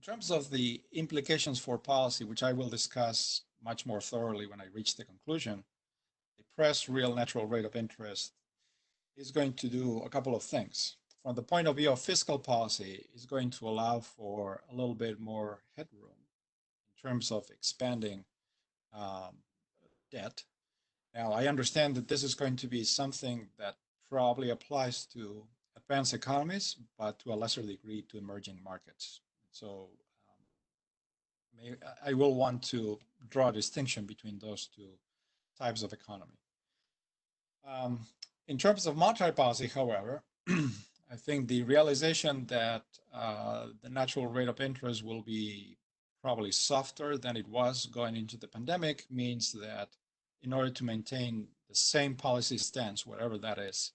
In terms of the implications for policy, which I will discuss much more thoroughly when I reach the conclusion, the press real natural rate of interest is going to do a couple of things. From the point of view of fiscal policy, it's going to allow for a little bit more headroom in terms of expanding um, debt. Now, I understand that this is going to be something that probably applies to advanced economies, but to a lesser degree to emerging markets. So I will want to draw a distinction between those two types of economy. In terms of monetary policy, however, I think the realization that the natural rate of interest will be probably softer than it was going into the pandemic means that in order to maintain the same policy stance, whatever that is,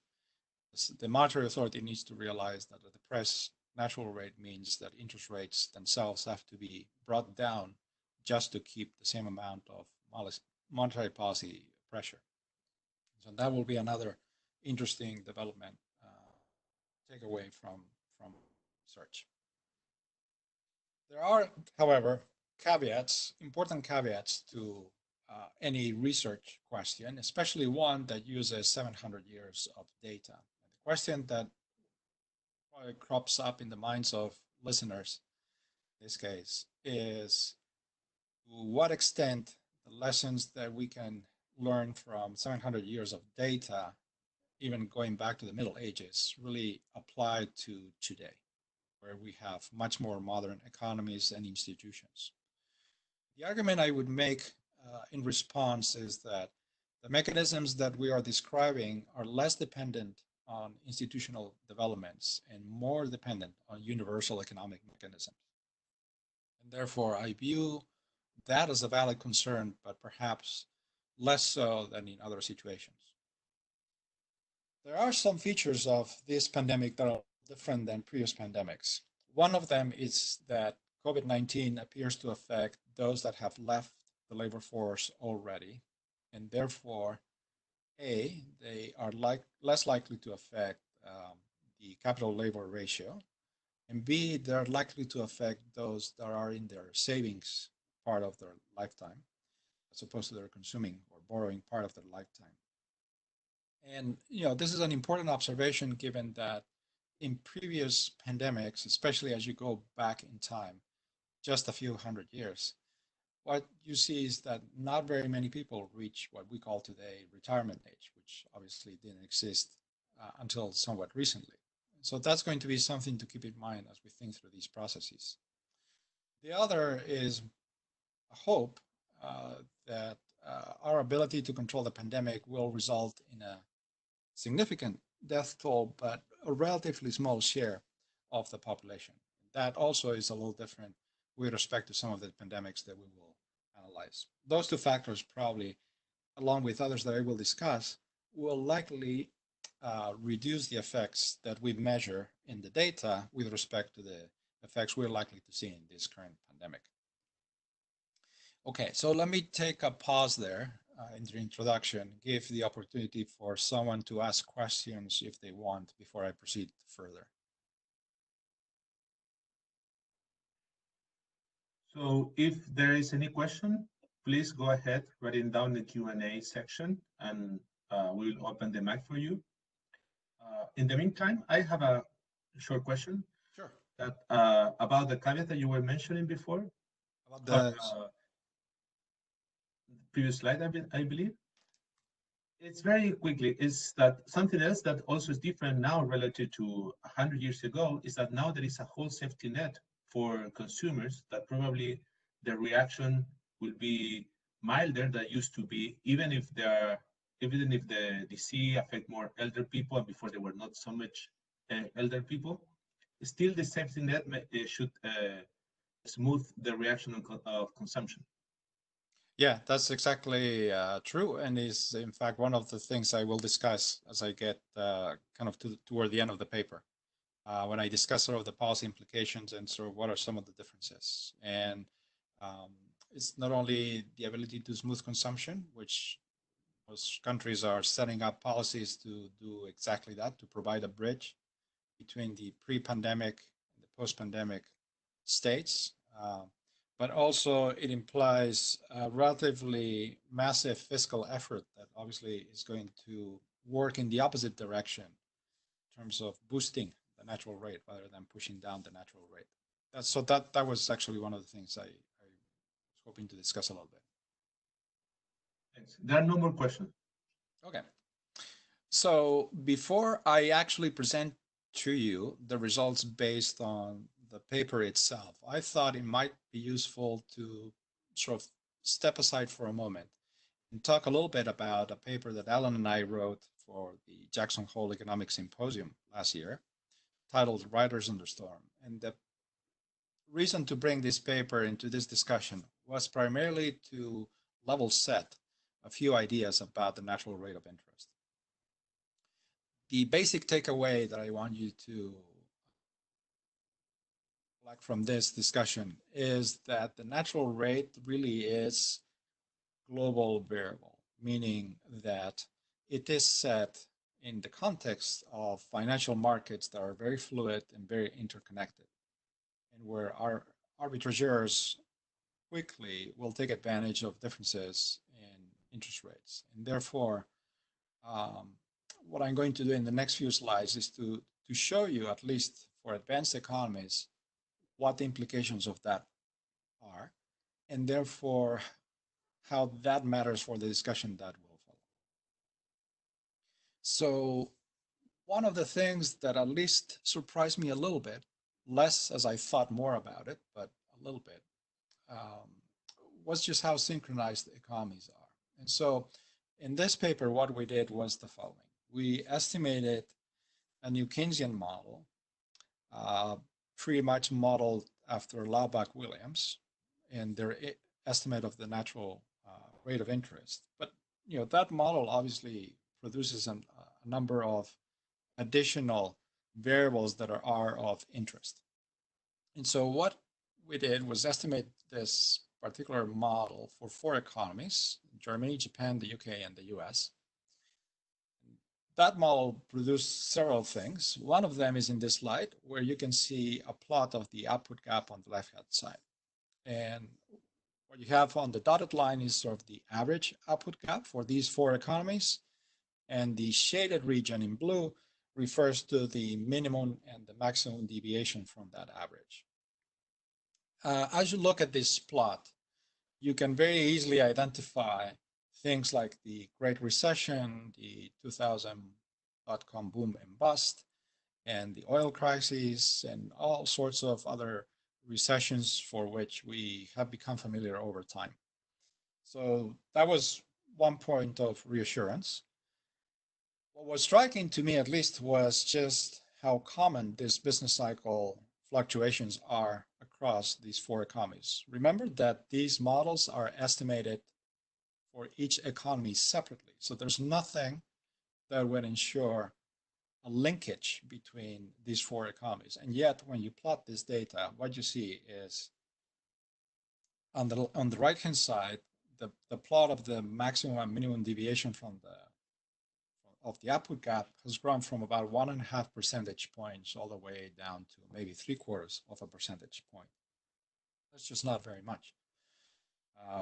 the monetary authority needs to realize that the depressed natural rate means that interest rates themselves have to be brought down just to keep the same amount of monetary policy pressure. So that will be another interesting development takeaway from research. There are, however, caveats, important caveats to any research question, especially one that uses 700 years of data. And the question that probably crops up in the minds of listeners in this case is to what extent the lessons that we can learn from 700 years of data, even going back to the Middle Ages, really apply to today, where we have much more modern economies and institutions. The argument I would make in response is that the mechanisms that we are describing are less dependent on institutional developments and more dependent on universal economic mechanisms. And therefore, I view that as a valid concern, but perhaps less so than in other situations. There are some features of this pandemic that are different than previous pandemics. One of them is that COVID-19 appears to affect those that have left the labor force already, and therefore, A, they are less likely to affect the capital labor ratio, and B, they're likely to affect those that are in their savings part of their lifetime, as opposed to their consuming or borrowing part of their lifetime. And this is an important observation given that in previous pandemics, especially as you go back in time, just a few hundred years, what you see is that not very many people reach what we call today retirement age, which obviously didn't exist until somewhat recently. So that's going to be something to keep in mind as we think through these processes. The other is a hope that our ability to control the pandemic will result in a significant death toll, but a relatively small share of the population. That also is a little different with respect to some of the pandemics that we will analyze. Those two factors probably, along with others that I will discuss, will likely reduce the effects that we measure in the data with respect to the effects we're likely to see in this current pandemic. Okay, so let me take a pause there in the introduction, give the opportunity for someone to ask questions if they want before I proceed further. So if there is any question, please go ahead, write it down in the Q&A section, and we'll open the mic for you. In the meantime, I have a short question. Sure. That about the caveat that you were mentioning before. About the previous slide, I believe. It's very quickly, is that something else that also is different now relative to 100 years ago is that now there is a whole safety net for consumers that probably the reaction will be milder than it used to be, even if the disease affect more elder people, and before there were not so much elder people, still the safety net should smooth the reaction of consumption. Yeah, that's exactly true, and is in fact one of the things I will discuss as I get kind of toward the end of the paper, when I discuss sort of the policy implications and sort of what are some of the differences. And it's not only the ability to smooth consumption, which most countries are setting up policies to do exactly that, to provide a bridge between the pre-pandemic and the post-pandemic states, but also it implies a relatively massive fiscal effort that obviously is going to work in the opposite direction in terms of boosting the natural rate rather than pushing down the natural rate. That was actually one of the things I was hoping to discuss a little bit. Thanks. There are no more questions. Okay. So before I actually present to you the results based on the paper itself, I thought it might be useful to sort of step aside for a moment and talk a little bit about a paper that Alan and I wrote for the Jackson Hole Economic Symposium last year, titled Riders on the Storm. And the reason to bring this paper into this discussion was primarily to level set a few ideas about the natural rate of interest. The basic takeaway that I want you to collect from this discussion is that the natural rate really is global variable, meaning that it is set in the context of financial markets that are very fluid and very interconnected, and where our arbitrageurs quickly will take advantage of differences in interest rates. And therefore, what I'm going to do in the next few slides is to show you, at least for advanced economies, what the implications of that are, and therefore how that matters for the discussion that will follow. So one of the things that at least surprised me a little bit, less as I thought more about it, but a little bit, was just how synchronized the economies are. And so in this paper, what we did was the following. We estimated a New Keynesian model, pretty much modeled after Laubach-Williams and their estimate of the natural rate of interest. But that model obviously produces a number of additional variables that are of interest. And so what we did was estimate this particular model for 4 economies: Germany, Japan, the UK, and the US. That model produced several things. One of them is in this slide, where you can see a plot of the output gap on the left-hand side. And what you have on the dotted line is sort of the average output gap for these 4 economies. And the shaded region in blue refers to the minimum and the maximum deviation from that average. As you look at this plot, you can very easily identify things like the Great Recession, the 2000 dot-com boom and bust, and the oil crisis, and all sorts of other recessions for which we have become familiar over time. So that was one point of reassurance. What was striking to me, at least, was just how common these business cycle fluctuations are across these 4 economies. Remember that these models are estimated for each economy separately. So there's nothing that would ensure a linkage between these 4 economies. And yet, when you plot this data, what you see is on the right-hand side, the plot of the maximum and minimum deviation of the output gap has grown from about 1.5 percentage points all the way down to maybe 3/4 of a percentage point. That's just not very much.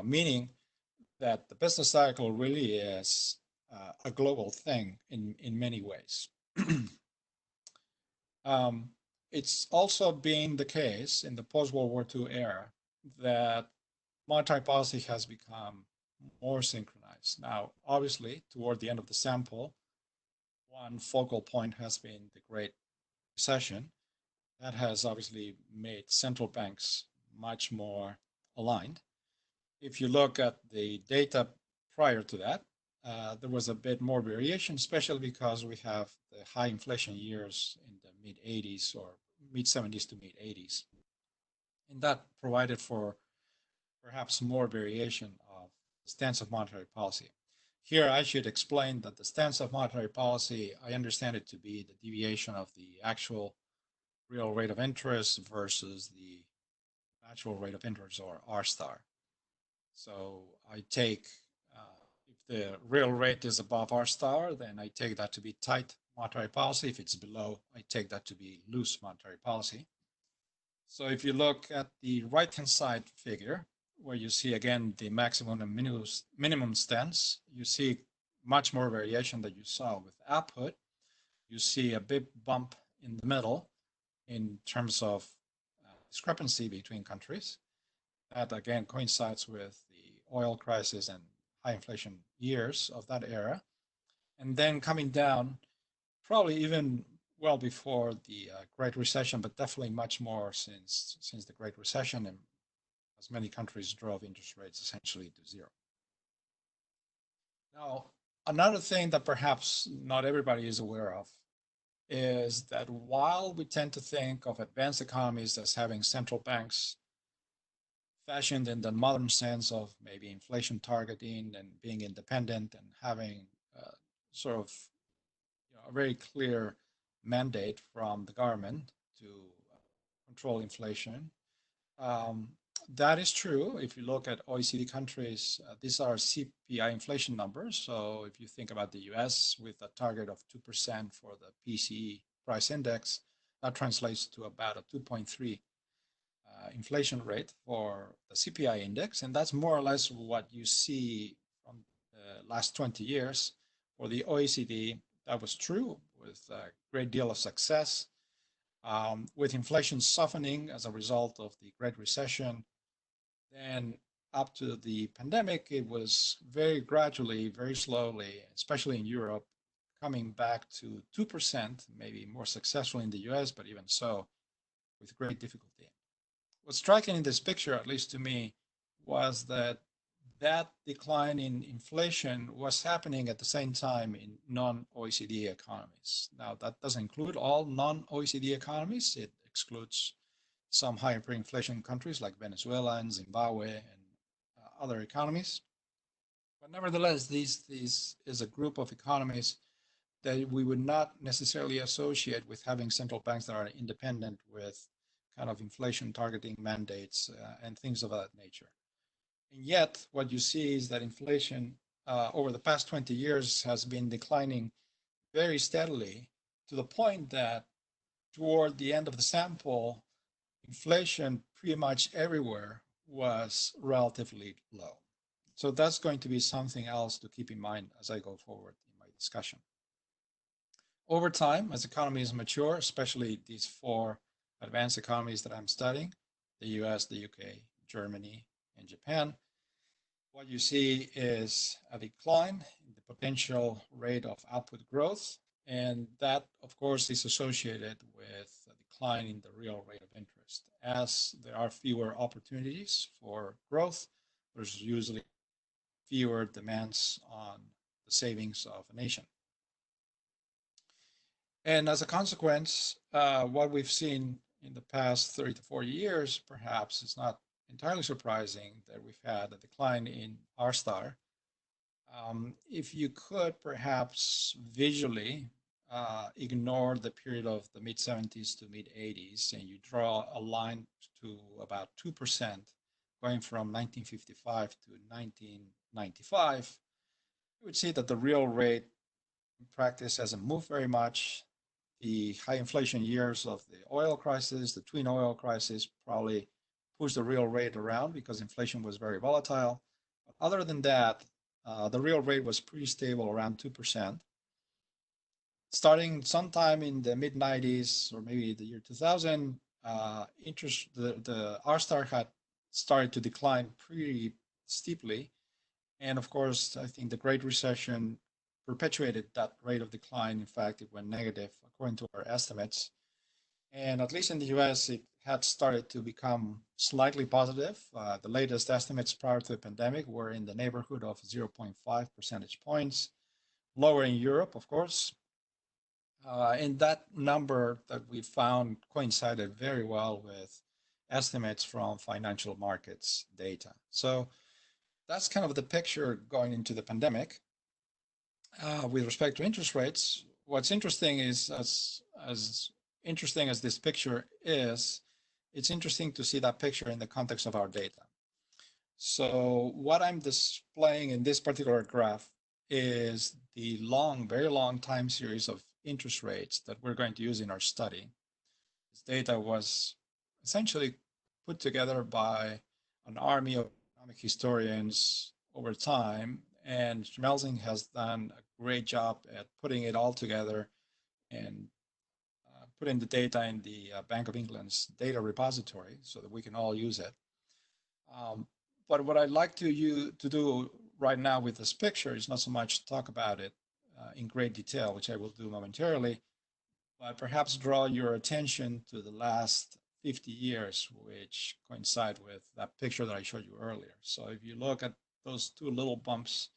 Meaning that the business cycle really is a global thing in many ways. It's also been the case in the post-World War II era that monetary policy has become more synchronized. Now, obviously, toward the end of the sample, one focal point has been the Great Recession. That has obviously made central banks much more aligned. If you look at the data prior to that, there was a bit more variation, especially because we have the high inflation years in the mid-80s or mid-70s to mid-80s. And that provided for perhaps more variation of the stance of monetary policy. Here, I should explain that the stance of monetary policy, I understand it to be the deviation of the actual real rate of interest versus the natural rate of interest, or R star. So I take, if the real rate is above R star, then I take that to be tight monetary policy. If it's below, I take that to be loose monetary policy. So if you look at the right-hand side figure, where you see again the maximum and minimum stance, you see much more variation that you saw with output. You see a big bump in the middle in terms of discrepancy between countries. That again coincides with the oil crisis and high inflation years of that era. And then coming down, probably even well before the Great Recession, but definitely much more since the Great Recession, and as many countries drove interest rates essentially to zero. Now, another thing that perhaps not everybody is aware of is that while we tend to think of advanced economies as having central banks fashioned in the modern sense of maybe inflation targeting and being independent and having sort of a very clear mandate from the government to control inflation. That is true. If you look at OECD countries, these are CPI inflation numbers. So if you think about the US with a target of 2% for the PCE price index, that translates to about a 2.3 inflation rate for the CPI index. And that's more or less what you see from the last 20 years. For the OECD, that was true with a great deal of success. With inflation softening as a result of the Great Recession, then up to the pandemic, it was very gradually, very slowly, especially in Europe, coming back to 2%, maybe more successful in the US, but even so, with great difficulty. What's striking in this picture, at least to me, was that decline in inflation was happening at the same time in non-OECD economies. Now, that doesn't include all non-OECD economies. It excludes some high inflation countries like Venezuela and Zimbabwe and other economies. But nevertheless, this is a group of economies that we would not necessarily associate with having central banks that are independent with kind of inflation targeting mandates and things of that nature. And yet, what you see is that inflation over the past 20 years has been declining very steadily to the point that toward the end of the sample, inflation pretty much everywhere was relatively low. So that's going to be something else to keep in mind as I go forward in my discussion. Over time, as economies mature, especially these four advanced economies that I'm studying, the US, the UK, Germany, and Japan, what you see is a decline in the potential rate of output growth. And that, of course, is associated with a decline in the real rate of interest. As there are fewer opportunities for growth, there's usually fewer demands on the savings of a nation. And as a consequence, what we've seen in the past 30 to 40 years, perhaps, is not entirely surprising that we've had a decline in R star. If you could perhaps visually ignore the period of the mid-70s to mid-80s and you draw a line to about 2% going from 1955 to 1995, you would see that the real rate in practice hasn't moved very much. The high inflation years of the oil crisis, the twin oil crisis, probably pushed the real rate around because inflation was very volatile. But other than that, the real rate was pretty stable around 2%. Starting sometime in the mid-90s or maybe the year 2000, the R star had started to decline pretty steeply. And of course, I think the Great Recession perpetuated that rate of decline. In fact, it went negative according to our estimates. And at least in the US, it had started to become slightly positive. The latest estimates prior to the pandemic were in the neighborhood of 0.5 percentage points, lower in Europe, of course. And that number that we found coincided very well with estimates from financial markets data. So that's kind of the picture going into the pandemic. With respect to interest rates, what's interesting is, as interesting as this picture is, it's interesting to see that picture in the context of our data. So what I'm displaying in this particular graph is the long, very long time series of interest rates that we're going to use in our study. This data was essentially put together by an army of economic historians over time. And Schmelzing has done a great job at putting it all together and putting the data in the Bank of England's data repository so that we can all use it. But what I'd like to do right now with this picture is not so much talk about it in great detail, which I will do momentarily, but perhaps draw your attention to the last 50 years, which coincide with that picture that I showed you earlier. So if you look at those two little bumps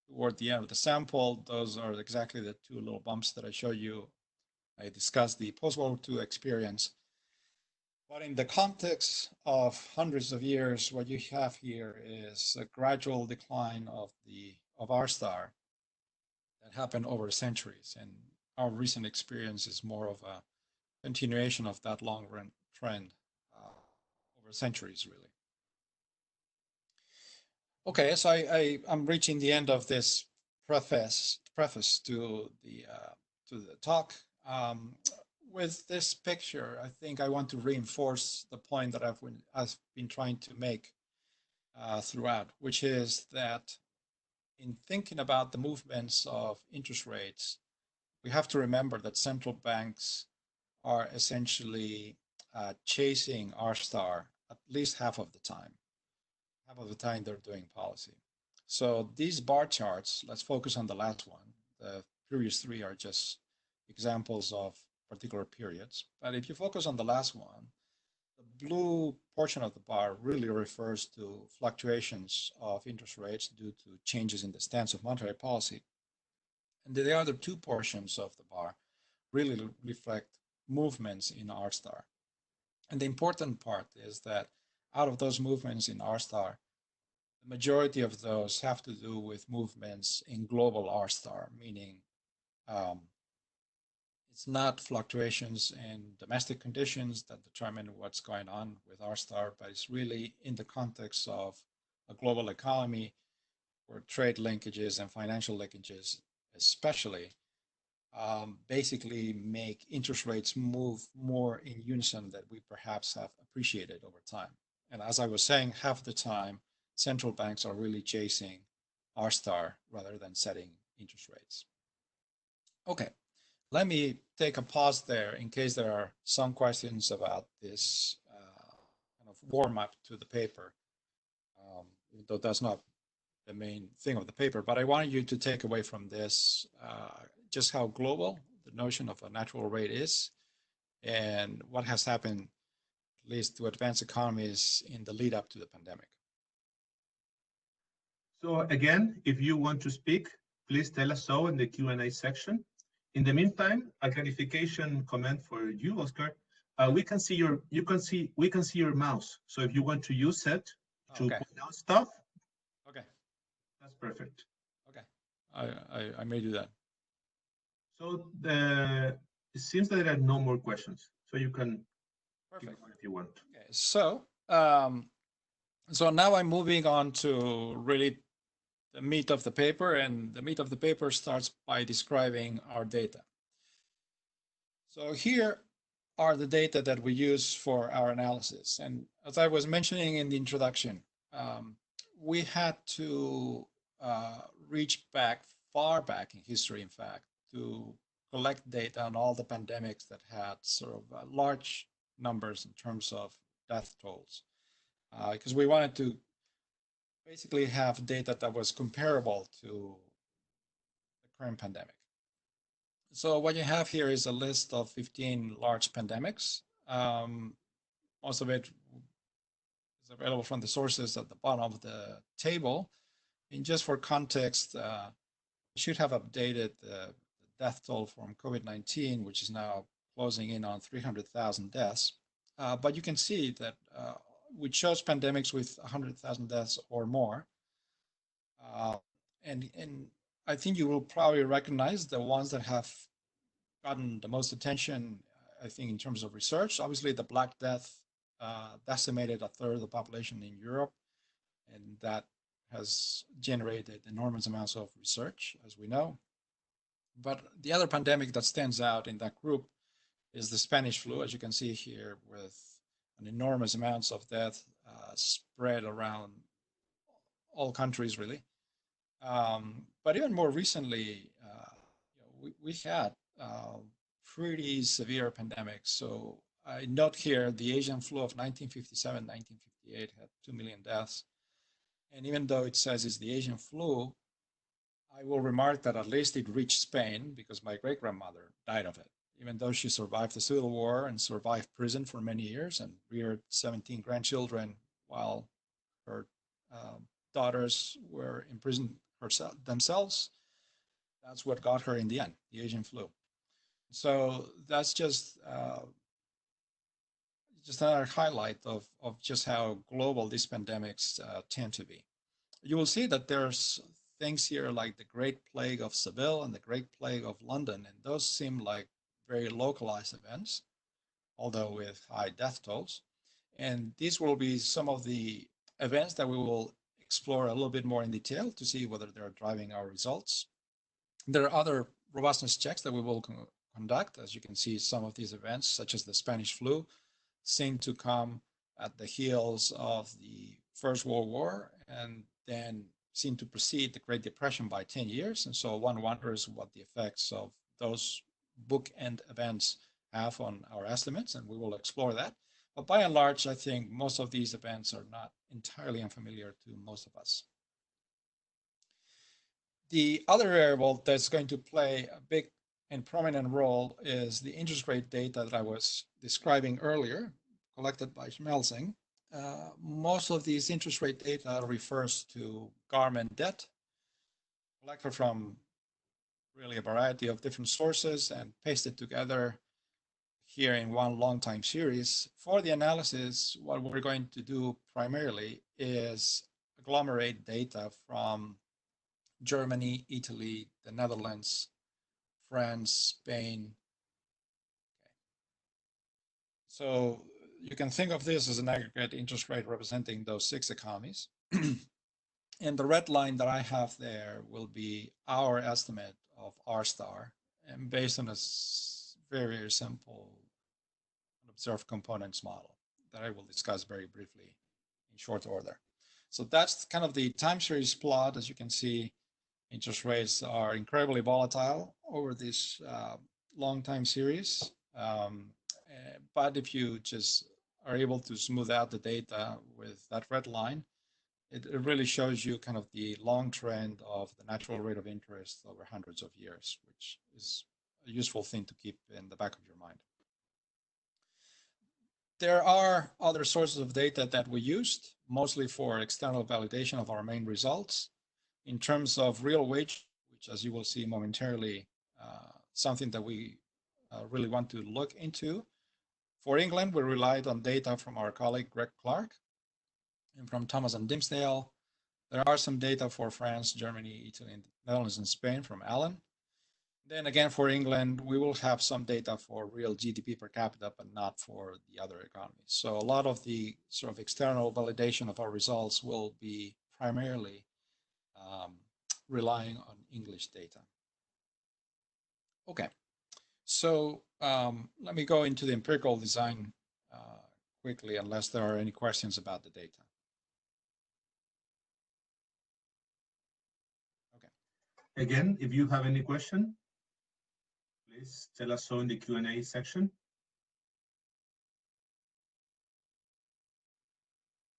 toward the end of the sample, those are exactly the two little bumps that I showed you. I discussed the post-World War II experience. But in the context of hundreds of years, what you have here is a gradual decline of R star that happened over centuries. And our recent experience is more of a continuation of that long run trend over centuries, really. Okay, so I'm reaching the end of this preface to the talk. With this picture, I think I want to reinforce the point that I've been trying to make throughout, which is that in thinking about the movements of interest rates, we have to remember that central banks are essentially chasing R star at least half of the time. Half of the time they're doing policy. So these bar charts, let's focus on the last one. The previous three are just examples of particular periods. But if you focus on the last one, the blue portion of the bar really refers to fluctuations of interest rates due to changes in the stance of monetary policy. And the other two portions of the bar really reflect movements in R star. And the important part is that out of those movements in R star, the majority of those have to do with movements in global R star, meaning it's not fluctuations in domestic conditions that determine what's going on with R star, but it's really in the context of a global economy where trade linkages and financial linkages especially basically make interest rates move more in unison than we perhaps have appreciated over time. And as I was saying, half the time, central banks are really chasing R star rather than setting interest rates. Okay, let me take a pause there in case there are some questions about this kind of warm-up to the paper, though that's not the main thing of the paper. But I wanted you to take away from this just how global the notion of a natural rate is and what has happened, at least to advanced economies, in the lead up to the pandemic. So again, if you want to speak, please tell us so in the Q&A section. In the meantime, a clarification comment for you, Oscar. We can see your mouse. So if you want to use it to point out stuff, okay, that's perfect. Okay, I may do that. So it seems that there are no more questions. So you can keep going if you want. Okay, so so now I'm moving on to really the meat of the paper, and the meat of the paper starts by describing our data. So here are the data that we use for our analysis. And as I was mentioning in the introduction, we had to reach far back in history, in fact, to collect data on all the pandemics that had sort of large numbers in terms of death tolls, because we wanted to basically have data that was comparable to the current pandemic. So what you have here is a list of 15 large pandemics. Most of it is available from the sources at the bottom of the table. And just for context, we should have updated the death toll from COVID-19, which is now closing in on 300,000 deaths. But you can see that we chose pandemics with 100,000 deaths or more. And I think you will probably recognize the ones that have gotten the most attention, I think, in terms of research. Obviously, the Black Death decimated a third of the population in Europe, and that has generated enormous amounts of research, as we know. But the other pandemic that stands out in that group is the Spanish flu, as you can see here, with and enormous amounts of death spread around all countries, really. But even more recently, we had pretty severe pandemics. So I note here the Asian flu of 1957, 1958 had 2 million deaths. And even though it says it's the Asian flu, I will remark that at least it reached Spain because my great-grandmother died of it, even though she survived the Civil War and survived prison for many years and reared 17 grandchildren while her daughters were in prison themselves. That's what got her in the end, the Asian flu. So that's just another highlight of just how global these pandemics tend to be. You will see that there's things here like the Great Plague of Seville and the Great Plague of London, and those seem like very localized events, although with high death tolls. And these will be some of the events that we will explore a little bit more in detail to see whether they're driving our results. There are other robustness checks that we will conduct. As you can see, some of these events, such as the Spanish flu, seem to come at the heels of the First World War and then seem to precede the Great Depression by 10 years. And so one wonders what the effects of those bookend events have on our estimates, and we will explore that. But by and large, I think most of these events are not entirely unfamiliar to most of us. The other variable that's going to play a big and prominent role is the interest rate data that I was describing earlier, collected by Schmelzing. Most of these interest rate data refers to government debt, collected from really a variety of different sources and pasted together here in one long time series. For the analysis, what we're going to do primarily is agglomerate data from Germany, Italy, the Netherlands, France, Spain. Okay. So you can think of this as an aggregate interest rate representing those 6 economies. And the red line that I have there will be our estimate of R star, and based on a very, very simple observed components model that I will discuss very briefly in short order. So that's kind of the time series plot. As you can see, interest rates are incredibly volatile over this long time series. But if you just are able to smooth out the data with that red line, it really shows you kind of the long trend of the natural rate of interest over hundreds of years, which is a useful thing to keep in the back of your mind. There are other sources of data that we used, mostly for external validation of our main results. In terms of real wage, which as you will see momentarily, something that we really want to look into. For England, we relied on data from our colleague Greg Clark and from Thomas and Dimsdale. There are some data for France, Germany, Italy, Netherlands, and Spain from Allen. Then again, for England, we will have some data for real GDP per capita, but not for the other economies. So a lot of the sort of external validation of our results will be primarily relying on English data. Okay, so let me go into the empirical design quickly, unless there are any questions about the data. Okay. Again, if you have any question, please tell us so in the Q&A section.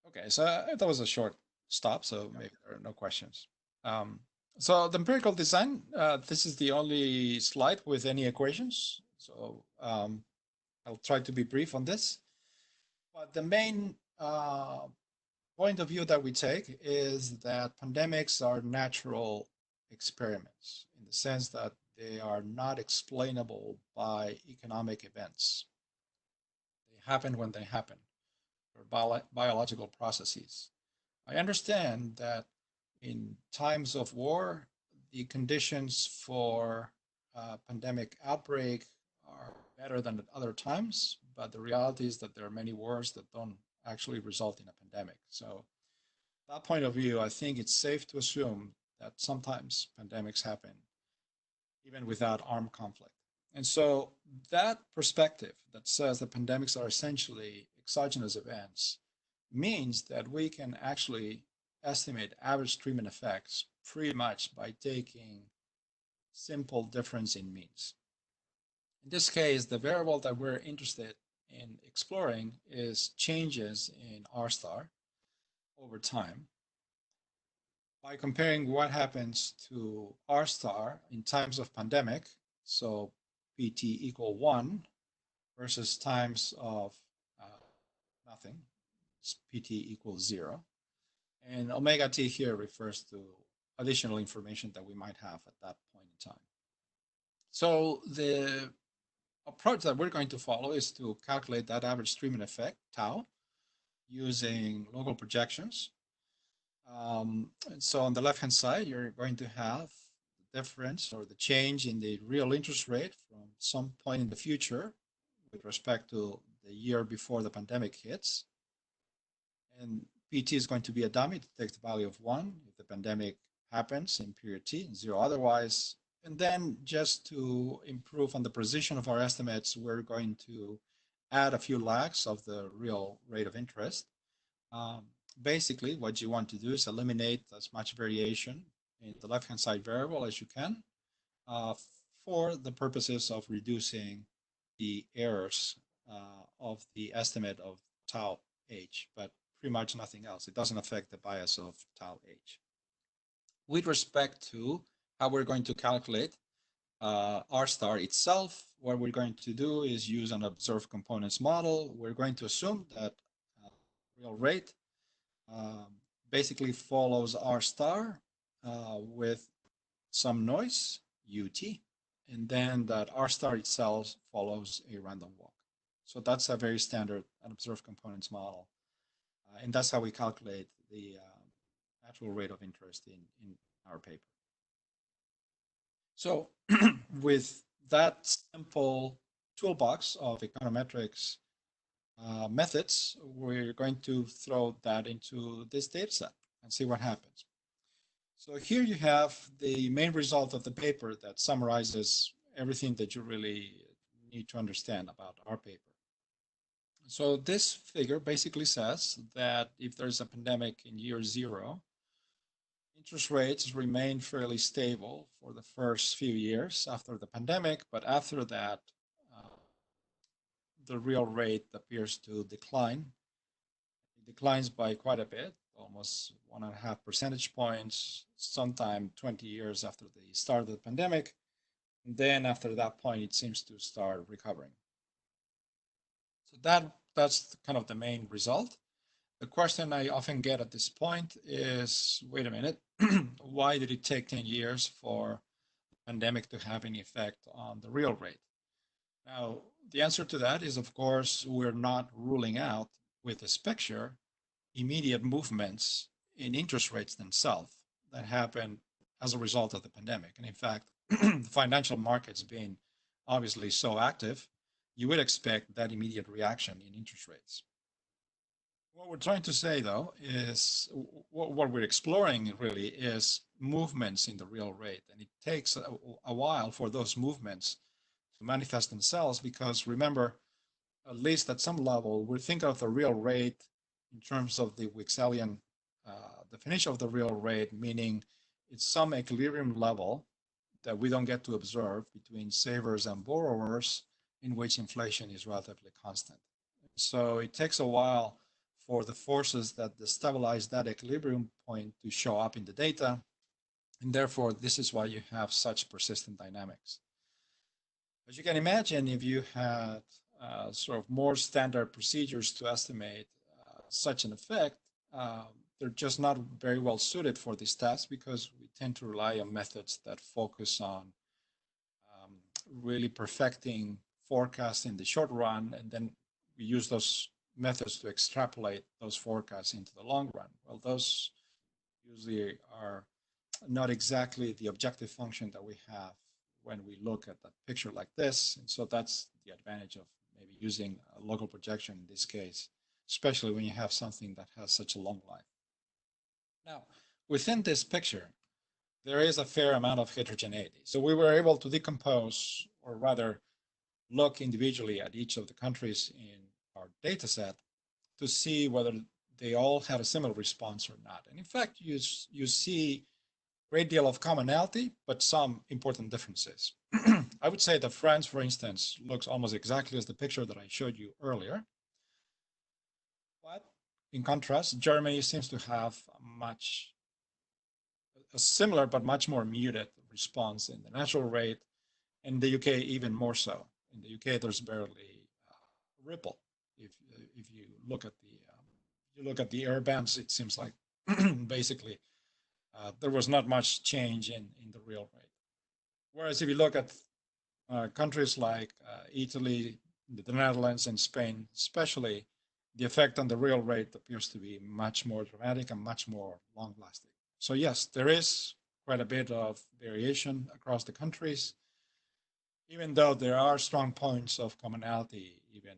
Okay, so that was a short stop, so maybe there are no questions. So the empirical design, this is the only slide with any equations. So I'll try to be brief on this. But the main point of view that we take is that pandemics are natural experiments in the sense that they are not explainable by economic events. They happen when they happen. They're biological processes. I understand that in times of war, the conditions for pandemic outbreak are better than at other times, but the reality is that there are many wars that don't actually result in a pandemic. So from that point of view, I think it's safe to assume that sometimes pandemics happen even without armed conflict. And so that perspective that says that pandemics are essentially exogenous events means that we can actually estimate average treatment effects pretty much by taking simple difference in means. In this case, the variable that we're interested in exploring is changes in R star over time by comparing what happens to R star in times of pandemic, so PT equal 1 versus times of nothing, PT equals 0. And omega t here refers to additional information that we might have at that point in time. So the approach that we're going to follow is to calculate that average treatment effect, tau, using local projections. And so on the left-hand side, you're going to have the difference or the change in the real interest rate from some point in the future with respect to the year before the pandemic hits. And PT is going to be a dummy to take the value of 1 if the pandemic happens in period t, and 0 otherwise. And then just to improve on the precision of our estimates, we're going to add a few lags of the real rate of interest. Basically, what you want to do is eliminate as much variation in the left-hand side variable as you can for the purposes of reducing the errors of the estimate of tau h, but pretty much nothing else. It doesn't affect the bias of tau h. With respect to how we're going to calculate R star itself, what we're going to do is use an observed components model. We're going to assume that real rate basically follows R star with some noise, UT, and then that R star itself follows a random walk. So that's a very standard observed components model. And that's how we calculate the natural rate of interest in our paper. So with that simple toolbox of econometrics methods, we're going to throw that into this data set and see what happens. So here you have the main result of the paper that summarizes everything that you really need to understand about our paper. So this figure basically says that if there's a pandemic in year 0, interest rates remain fairly stable for the first few years after the pandemic, but after that, the real rate appears to decline. It declines by quite a bit, almost 1.5 percentage points, sometime 20 years after the start of the pandemic. And then after that point, it seems to start recovering. So that's kind of the main result. The question I often get at this point is, wait a minute, why did it take 10 years for the pandemic to have any effect on the real rate? Now, the answer to that is, of course, we're not ruling out with this picture immediate movements in interest rates themselves that happen as a result of the pandemic. And in fact, the financial markets being obviously so active, you would expect that immediate reaction in interest rates. What we're trying to say, though, is what we're exploring really is movements in the real rate. And it takes a while for those movements to manifest themselves because, remember, at least at some level, we're thinking of the real rate in terms of the Wickselian definition of the real rate, meaning it's some equilibrium level that we don't get to observe between savers and borrowers in which inflation is relatively constant. So it takes a while for the forces that destabilize that equilibrium point to show up in the data. And therefore, this is why you have such persistent dynamics. As you can imagine, if you had sort of more standard procedures to estimate such an effect, they're just not very well suited for this task because we tend to rely on methods that focus on really perfecting forecasts in the short run, and then we use those methods to extrapolate those forecasts into the long run. Well, those usually are not exactly the objective function that we have when we look at a picture like this. And so that's the advantage of maybe using a local projection in this case, especially when you have something that has such a long life. Now, within this picture, there is a fair amount of heterogeneity. So we were able to decompose, or rather look individually at each of the countries in our data set to see whether they all had a similar response or not. And in fact, you see a great deal of commonality, but some important differences. I would say that France, for instance, looks almost exactly as the picture that I showed you earlier. But in contrast, Germany seems to have a similar but much more muted response in the natural rate, and the UK even more so. In the UK, there's barely a ripple. If you look at the air bands, it seems like basically there was not much change in the real rate. Whereas if you look at countries like Italy, the Netherlands, and Spain, especially, the effect on the real rate appears to be much more dramatic and much more long-lasting. So yes, there is quite a bit of variation across the countries, even though there are strong points of commonality even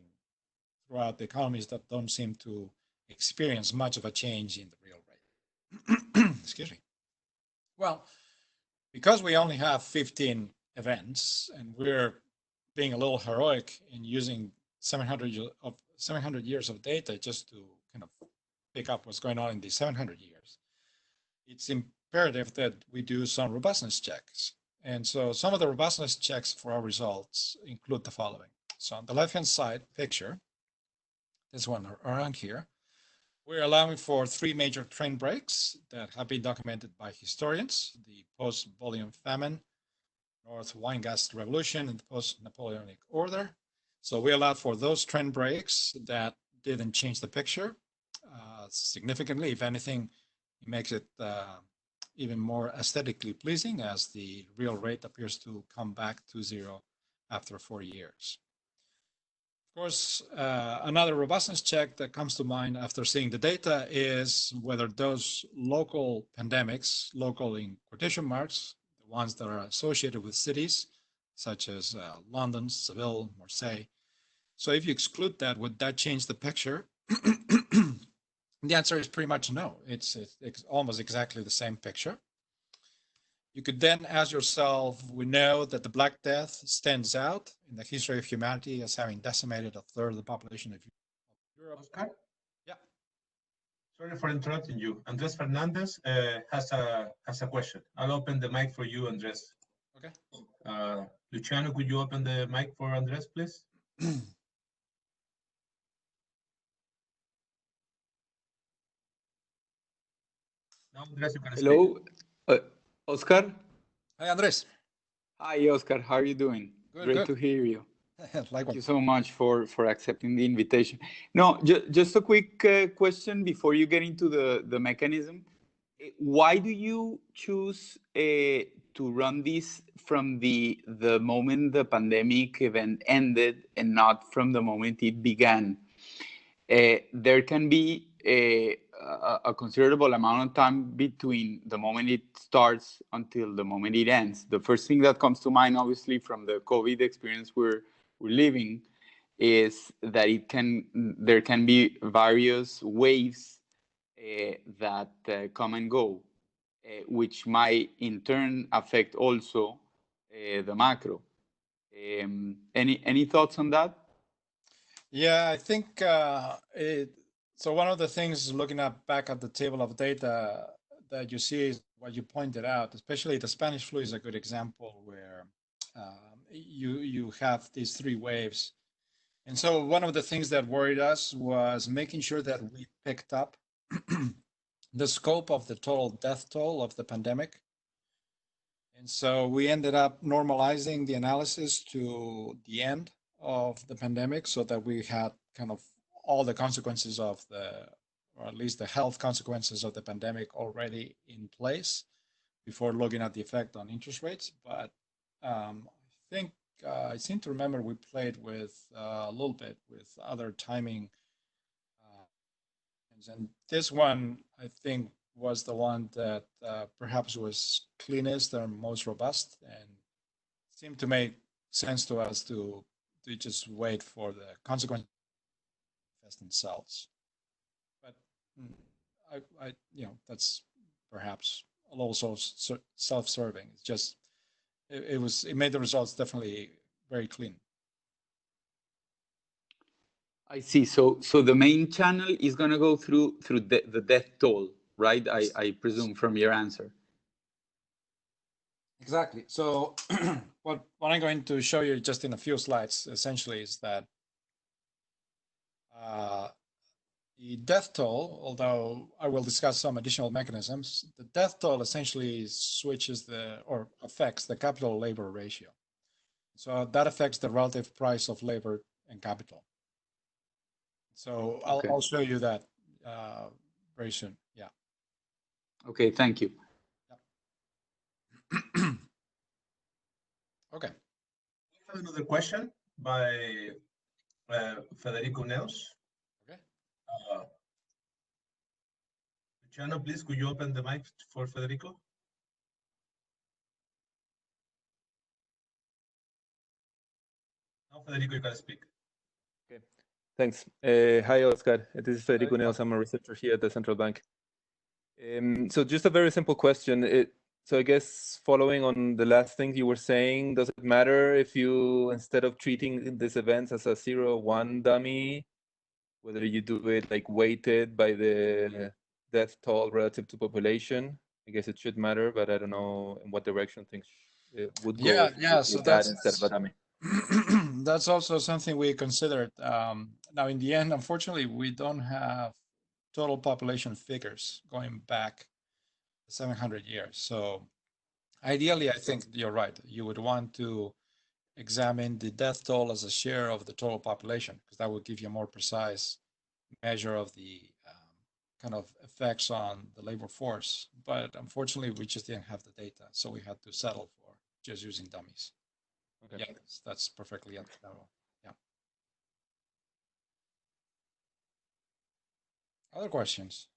throughout the economies that don't seem to experience much of a change in the real rate. Excuse me. Well, because we only have 15 events and we're being a little heroic in using 700 years of data just to kind of pick up what's going on in these 700 years, it's imperative that we do some robustness checks. And so some of the robustness checks for our results include the following. So on the left-hand side picture, this one around here, we're allowing for 3 major trend breaks that have been documented by historians: the post-volume famine, North wine gas revolution, and the post-Napoleonic order. So we allowed for those trend breaks that didn't change the picture significantly. If anything, it makes it even more aesthetically pleasing, as the real rate appears to come back to zero after 4 years. Of course, another robustness check that comes to mind after seeing the data is whether those local pandemics, local in quotation marks, the ones that are associated with cities such as London, Seville, Marseille. So if you exclude that, would that change the picture? The answer is pretty much no. It's almost exactly the same picture. You could then ask yourself, we know that the Black Death stands out in the history of humanity as having decimated a third of the population of Europe. Oscar? Yeah. Sorry for interrupting you. Andres Fernandez has a question. I'll open the mic for you, Andres. Okay. Luciano, could you open the mic for Andres, please? Now, Andres, you can Hello, Oscar. Hi, Andres. Hi, Oscar. How are you doing? Good, Great good. to hear you. Likewise. Thank you so much for accepting the invitation. No, just a quick question before you get into the mechanism. Why do you choose to run this from the moment the pandemic event ended and not from the moment it began? There can be a considerable amount of time between the moment it starts until the moment it ends. The first thing that comes to mind, obviously, from the COVID experience we're living, is that there can be various waves that come and go, which might in turn affect also the macro. Any thoughts on that? Yeah, I think so one of the things looking back at the table of data that you see is what you pointed out, especially the Spanish flu is a good example where you have these 3 waves. And so one of the things that worried us was making sure that we picked up the scope of the total death toll of the pandemic. And so we ended up normalizing the analysis to the end of the pandemic so that we had kind of all the consequences of or at least the health consequences of the pandemic already in place before looking at the effect on interest rates. But I think I seem to remember we played with a little bit with other timing. And this one, I think, was the one that perhaps was cleanest and most robust, and seemed to make sense to us to just wait for the consequences manifest themselves. But that's perhaps a little so self-serving. It's just it made the results definitely very clean. I see. So the main channel is going to go through the death toll, right? I presume from your answer. Exactly. So what I'm going to show you just in a few slides essentially is that the death toll, although I will discuss some additional mechanisms, the death toll essentially switches or affects the capital labor ratio. So that affects the relative price of labor and capital. So I'll show you that very soon. Yeah. Okay, thank you. Yep. Okay. We have another question by Federico Neus. Okay. Luciano, please, could you open the mic for Federico? Now, Federico, you can speak. Okay, thanks. Hi, Oscar. This is Federico Neus. I'm a researcher here at the Central Bank. So just a very simple question. So I guess following on the last thing you were saying, does it matter if you, instead of treating these events as a 0-1 dummy, whether you do it like weighted by the death toll relative to population? I guess it should matter, but I don't know in what direction things would go. Yeah. So that's instead of a dummy. That's also something we considered. Now, in the end, unfortunately, we don't have total population figures going back 700 years. So ideally, I think you're right. You would want to examine the death toll as a share of the total population, because that would give you a more precise measure of the kind of effects on the labor force. But unfortunately, we just didn't have the data. So we had to settle for just using dummies. Okay. Yeah, that's perfectly understandable. Yeah. Other questions?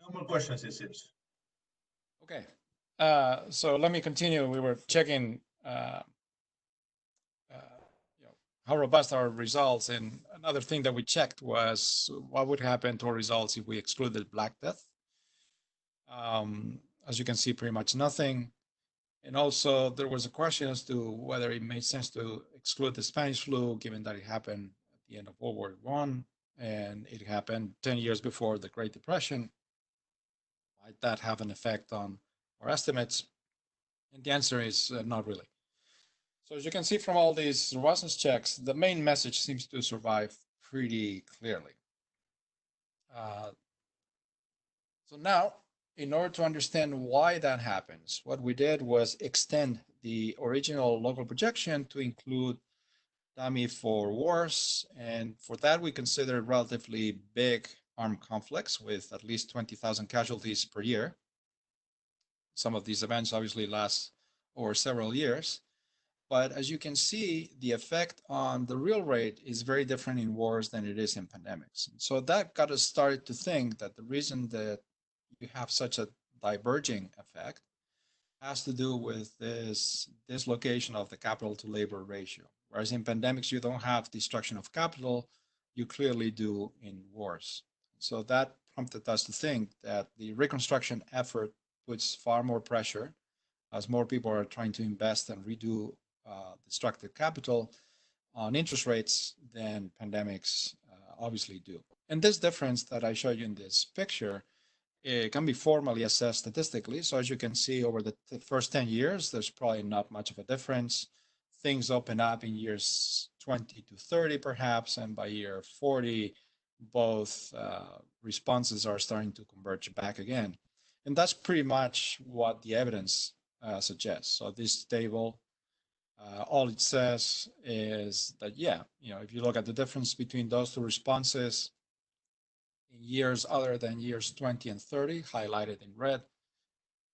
No more questions, it seems. Okay. So let me continue. We were checking how robust our results, and another thing that we checked was what would happen to our results if we excluded Black Death. As you can see, pretty much nothing. And also there was a question as to whether it made sense to exclude the Spanish flu, given that it happened at the end of World War I, and it happened 10 years before the Great Depression. Might that have an effect on our estimates? And the answer is not really. So as you can see from all these robustness checks, the main message seems to survive pretty clearly. So now, in order to understand why that happens, what we did was extend the original local projection to include dummy for wars. And for that, we considered relatively big armed conflicts with at least 20,000 casualties per year. Some of these events obviously last over several years. But as you can see, the effect on the real rate is very different in wars than it is in pandemics. So that got us started to think that the reason that you have such a diverging effect has to do with this dislocation of the capital to labor ratio. Whereas in pandemics, you don't have destruction of capital, you clearly do in wars. So that prompted us to think that the reconstruction effort puts far more pressure as more people are trying to invest and redo destructive capital on interest rates than pandemics obviously do. And this difference that I showed you in this picture, it can be formally assessed statistically. So as you can see, over the first 10 years, there's probably not much of a difference. Things open up in years 20 to 30, perhaps, and by year 40, both responses are starting to converge back again. And that's pretty much what the evidence suggests. So this table, all it says is that, yeah, if you look at the difference between those two responses in years other than years 20 and 30, highlighted in red,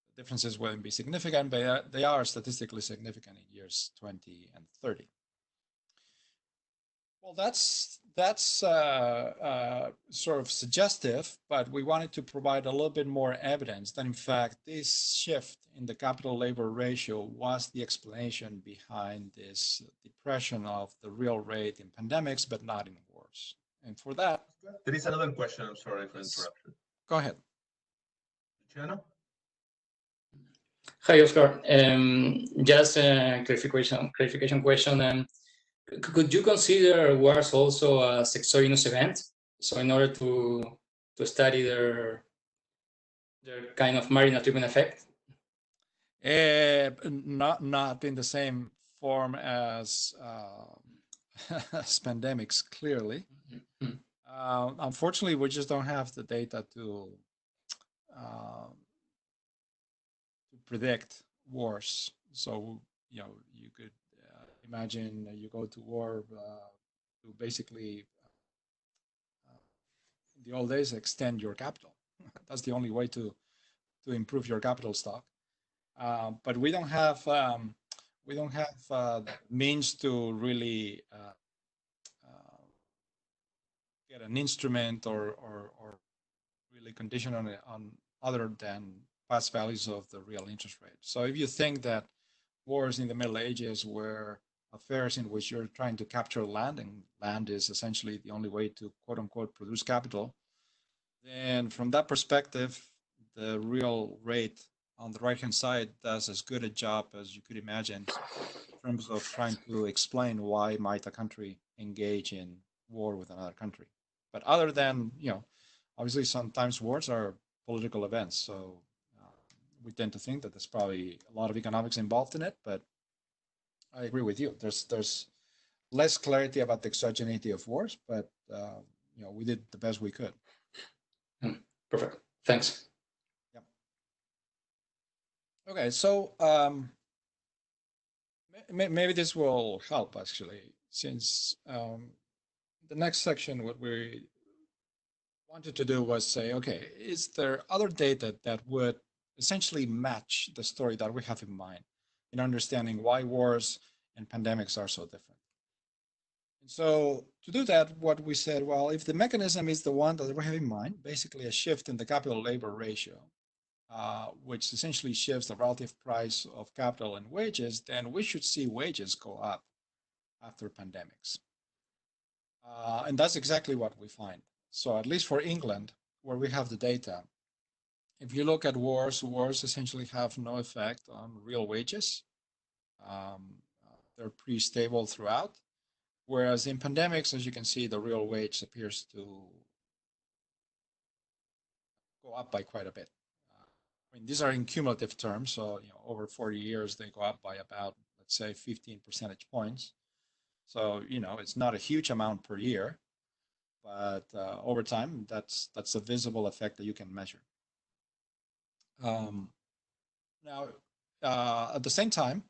the differences wouldn't be significant, but they are statistically significant in years 20 and 30. Well, that's sort of suggestive, but we wanted to provide a little bit more evidence that, in fact, this shift in the capital labor ratio was the explanation behind this depression of the real rate in pandemics, but not in wars. And for that, there is another question. I'm sorry for interruption. Go ahead. Luciano? Hi, Oscar. Just a clarification question. Could you consider wars also as exogenous events? So in order to study their kind of marginal treatment effect? Not in the same form as as pandemics, clearly. Unfortunately, we just don't have the data to predict wars. So, you know, you could imagine you go to war to basically, in the old days, extend your capital. That's the only way to improve your capital stock. But we don't have means to really get an instrument or really condition on other than past values of the real interest rate. So if you think that wars in the Middle Ages were affairs in which you're trying to capture land, and land is essentially the only way to quote unquote produce capital, then from that perspective, the real rate on the right hand side does as good a job as you could imagine in terms of trying to explain why might a country engage in war with another country. But other than, you know, obviously sometimes wars are political events, so we tend to think that there's probably a lot of economics involved in it, but I agree with you. There's less clarity about the exogeneity of wars, but you know, we did the best we could. Perfect. Thanks. Yeah. Okay, so maybe this will help actually, since the next section, what we wanted to do was say, okay, is there other data that would essentially match the story that we have in mind in understanding why wars and pandemics are so different? And so to do that, what we said, well, if the mechanism is the one that we have in mind, basically a shift in the capital labor ratio, which essentially shifts the relative price of capital and wages, then we should see wages go up after pandemics. And that's exactly what we find. So at least for England, where we have the data, if you look at wars essentially have no effect on real wages. They're pretty stable throughout. Whereas in pandemics, as you can see, the real wage appears to go up by quite a bit. I mean, these are in cumulative terms. So, you know, over 40 years, they go up by about, let's say, 15 percentage points. So, you know, it's not a huge amount per year, but over time, that's a visible effect that you can measure. Now, at the same time,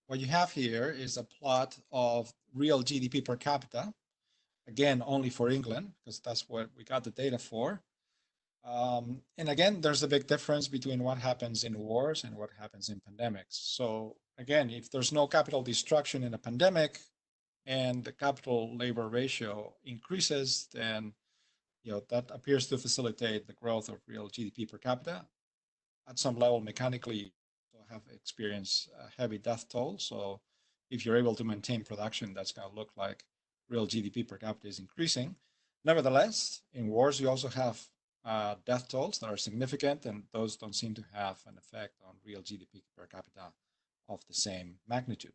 what you have here is a plot of real GDP per capita, again, only for England, because that's what we got the data for. And again, there's a big difference between what happens in wars and what happens in pandemics. So again, if there's no capital destruction in a pandemic and the capital labor ratio increases, then you know that appears to facilitate the growth of real GDP per capita. At some level, mechanically, have experienced a heavy death toll. So if you're able to maintain production, that's going to look like real GDP per capita is increasing. Nevertheless, in wars, you also have death tolls that are significant, and those don't seem to have an effect on real GDP per capita of the same magnitude.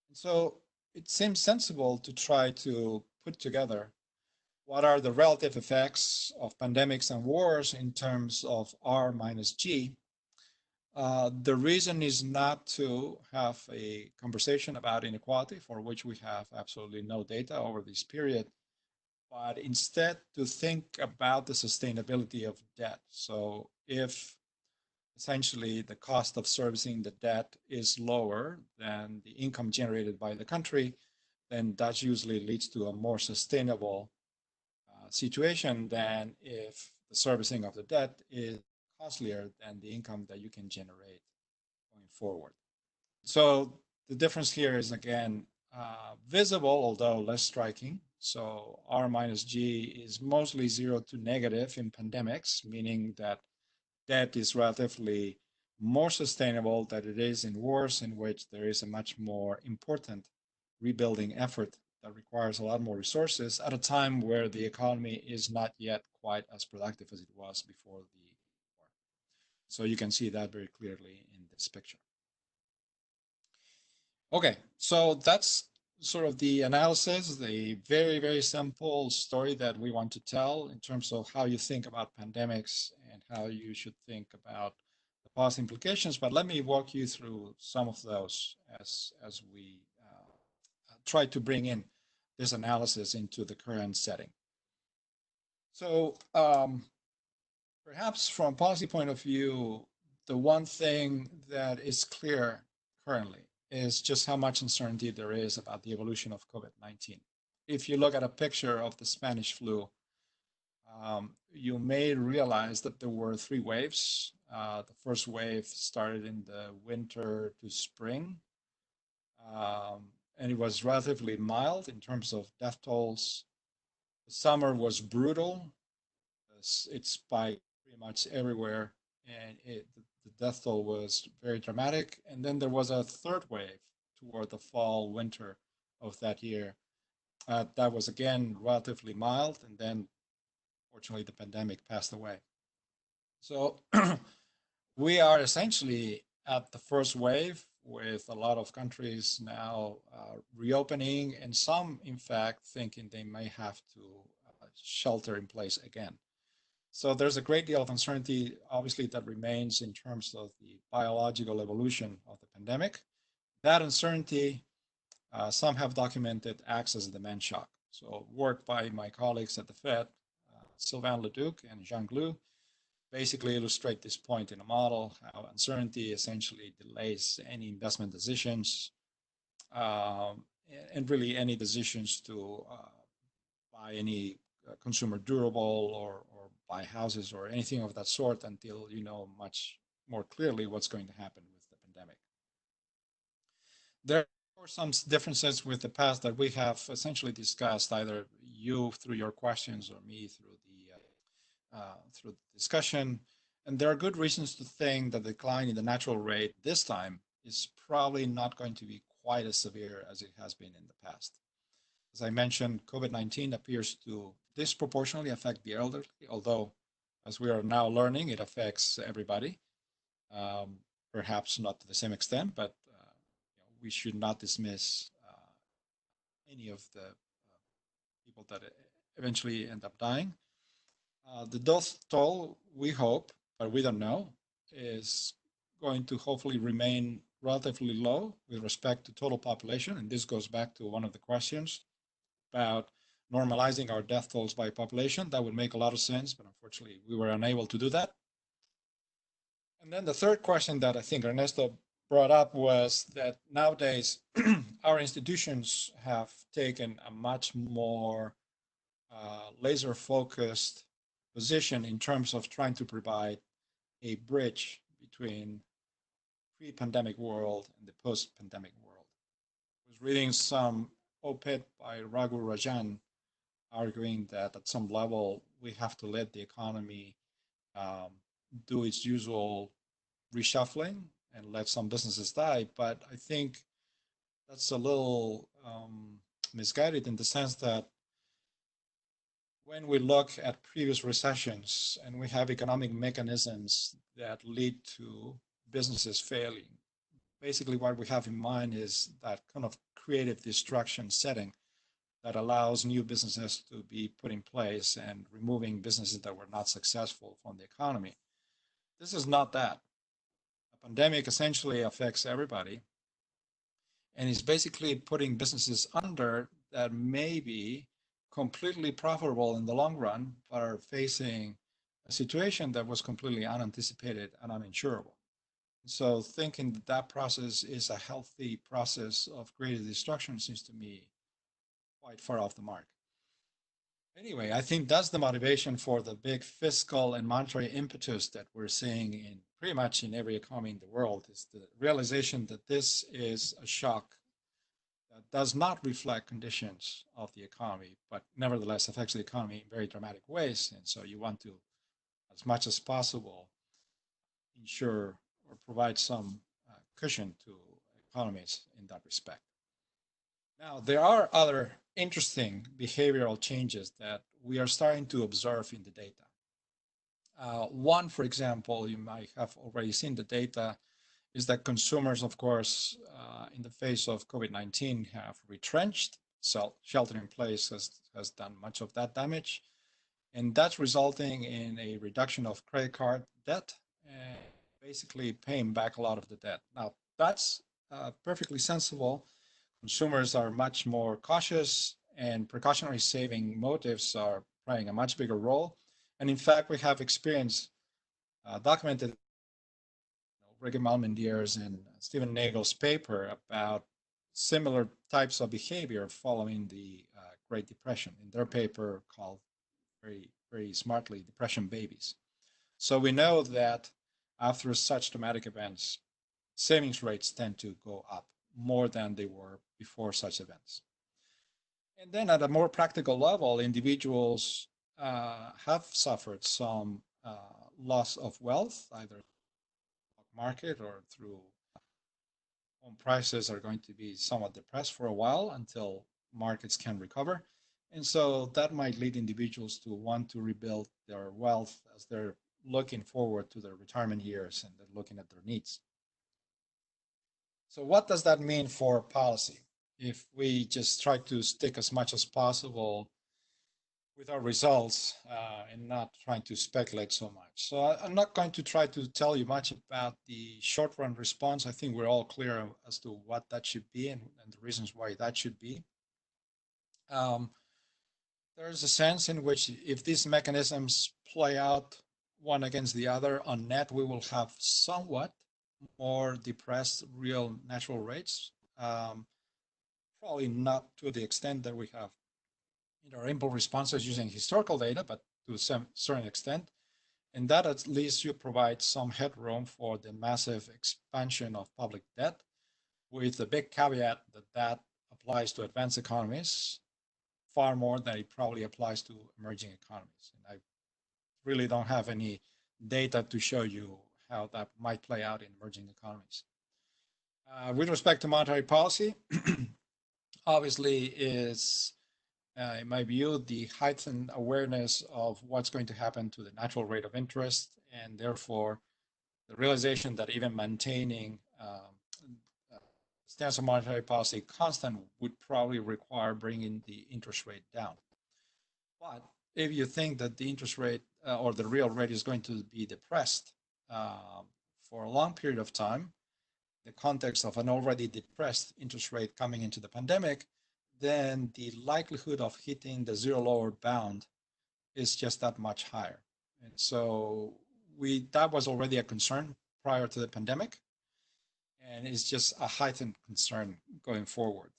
And so it seems sensible to try to put together what are the relative effects of pandemics and wars in terms of R minus G. The reason is not to have a conversation about inequality, for which we have absolutely no data over this period, but instead to think about the sustainability of debt. So if essentially the cost of servicing the debt is lower than the income generated by the country, then that usually leads to a more sustainable situation than if the servicing of the debt is costlier than the income that you can generate going forward. So the difference here is again visible, although less striking. So R minus G is mostly 0 to negative in pandemics, meaning that debt is relatively more sustainable than it is in wars, in which there is a much more important rebuilding effort that requires a lot more resources at a time where the economy is not yet quite as productive as it was before the war. So you can see that very clearly in this picture. Okay, so that's sort of the analysis, the very, very simple story that we want to tell in terms of how you think about pandemics and how you should think about the policy implications. But let me walk you through some of those as we try to bring in this analysis into the current setting. So perhaps from a policy point of view, the one thing that is clear currently is just how much uncertainty there is about the evolution of COVID-19. If you look at a picture of the Spanish flu, you may realize that there were 3 waves. The first wave started in the winter to spring, and it was relatively mild in terms of death tolls. The summer was brutal. It spiked pretty much everywhere, and the death toll was very dramatic. And then there was a 3rd wave toward the fall, winter of that year. That was again relatively mild, and then fortunately the pandemic passed away. So we are essentially at the 1st wave, with a lot of countries now reopening, and some in fact thinking they may have to shelter in place again. So there's a great deal of uncertainty, obviously, that remains in terms of the biological evolution of the pandemic. That uncertainty, some have documented, acts as a demand shock. So work by my colleagues at the Fed, Sylvain Leduc and Jean Glou, basically illustrate this point in a model, how uncertainty essentially delays any investment decisions, and really any decisions to buy any consumer durable or buy houses or anything of that sort until you know much more clearly what's going to happen with the pandemic. There are some differences with the past that we have essentially discussed, either you through your questions or me through the discussion. And there are good reasons to think that the decline in the natural rate this time is probably not going to be quite as severe as it has been in the past. As I mentioned, COVID-19 appears to disproportionately affect the elderly, although, as we are now learning, it affects everybody. Perhaps not to the same extent, but we should not dismiss any of the people that eventually end up dying. The death toll, we hope, but we don't know, is going to hopefully remain relatively low with respect to total population. And this goes back to one of the questions about normalizing our death tolls by population. That would make a lot of sense, but unfortunately we were unable to do that. And then the third question that I think Ernesto brought up was that nowadays our institutions have taken a much more laser-focused position in terms of trying to provide a bridge between pre-pandemic world and the post-pandemic world. I was reading some op-ed by Raghu Rajan arguing that at some level we have to let the economy do its usual reshuffling and let some businesses die. But I think that's a little misguided in the sense that when we look at previous recessions and we have economic mechanisms that lead to businesses failing, basically what we have in mind is that kind of creative destruction setting that allows new businesses to be put in place and removing businesses that were not successful from the economy. This is not that. A pandemic essentially affects everybody and is basically putting businesses under that may be completely profitable in the long run, but are facing a situation that was completely unanticipated and uninsurable. So thinking that that process is a healthy process of creative destruction seems to me quite far off the mark. Anyway, I think that's the motivation for the big fiscal and monetary impetus that we're seeing in pretty much in every economy in the world, is the realization that this is a shock that does not reflect conditions of the economy, but nevertheless affects the economy in very dramatic ways. And so you want to, as much as possible, ensure or provide some cushion to economies in that respect. Now, there are other interesting behavioral changes that we are starting to observe in the data. One, for example, you might have already seen the data, is that consumers, of course, in the face of COVID-19 have retrenched. So shelter in place has done much of that damage. And that's resulting in a reduction of credit card debt and basically paying back a lot of the debt. Now, that's perfectly sensible. Consumers are much more cautious, and precautionary saving motives are playing a much bigger role. And in fact, we have experience documented Ricky Malmendiers and Stephen Nagel's paper about similar types of behavior following the Great Depression in their paper called very smartly Depression Babies. So we know that after such traumatic events, savings rates tend to go up more than they were before such events. And then at a more practical level, individuals have suffered some loss of wealth, either market or through home prices are going to be somewhat depressed for a while until markets can recover. And so that might lead individuals to want to rebuild their wealth as they're looking forward to their retirement years and they're looking at their needs. So what does that mean for policy? If we just try to stick as much as possible with our results and not trying to speculate so much. So I'm not going to try to tell you much about the short run response. I think we're all clear as to what that should be and the reasons why that should be. There's a sense in which if these mechanisms play out one against the other, on net, we will have somewhat more depressed real natural rates. Probably not to the extent that we have in our impulse responses using historical data, but to some certain extent. And that at least should provide some headroom for the massive expansion of public debt, with the big caveat that that applies to advanced economies far more than it probably applies to emerging economies. And I really don't have any data to show you how that might play out in emerging economies. With respect to monetary policy, obviously is, in my view, the heightened awareness of what's going to happen to the natural rate of interest, and therefore the realization that even maintaining stance of monetary policy constant would probably require bringing the interest rate down. But if you think that the interest rate or the real rate is going to be depressed for a long period of time, the context of an already depressed interest rate coming into the pandemic, then the likelihood of hitting the zero lower bound is just that much higher. And so that was already a concern prior to the pandemic, and it's just a heightened concern going forward.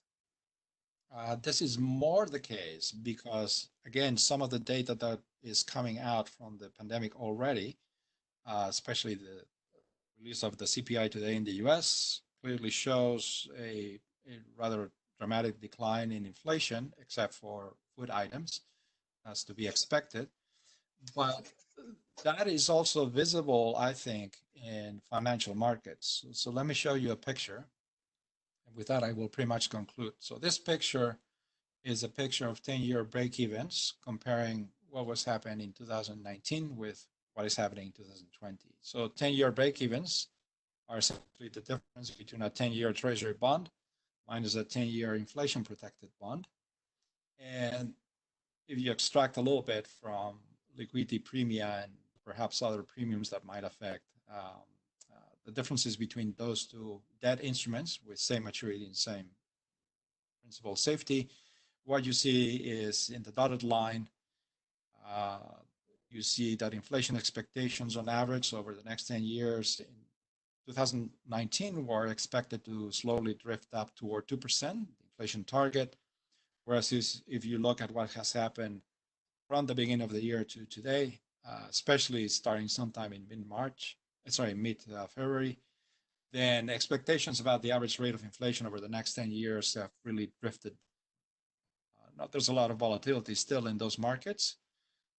This is more the case because, again, some of the data that is coming out from the pandemic already, especially the release of the CPI today in the US, clearly shows a rather dramatic decline in inflation, except for food items, as to be expected. But that is also visible, I think, in financial markets. So let me show you a picture. And with that, I will pretty much conclude. So this picture is a picture of 10-year break-evens comparing what was happening in 2019 with what is happening in 2020. So 10-year break-evens are essentially the difference between a 10-year treasury bond minus a 10-year inflation-protected bond. And if you extract a little bit from liquidity premia and perhaps other premiums that might affect the differences between those two debt instruments with same maturity and same principal safety, what you see is in the dotted line, you see that inflation expectations on average over the next 10 years in 2019 were expected to slowly drift up toward 2%, the inflation target. Whereas if you look at what has happened from the beginning of the year to today, especially starting sometime in mid-February, then expectations about the average rate of inflation over the next 10 years have really drifted. There's a lot of volatility still in those markets,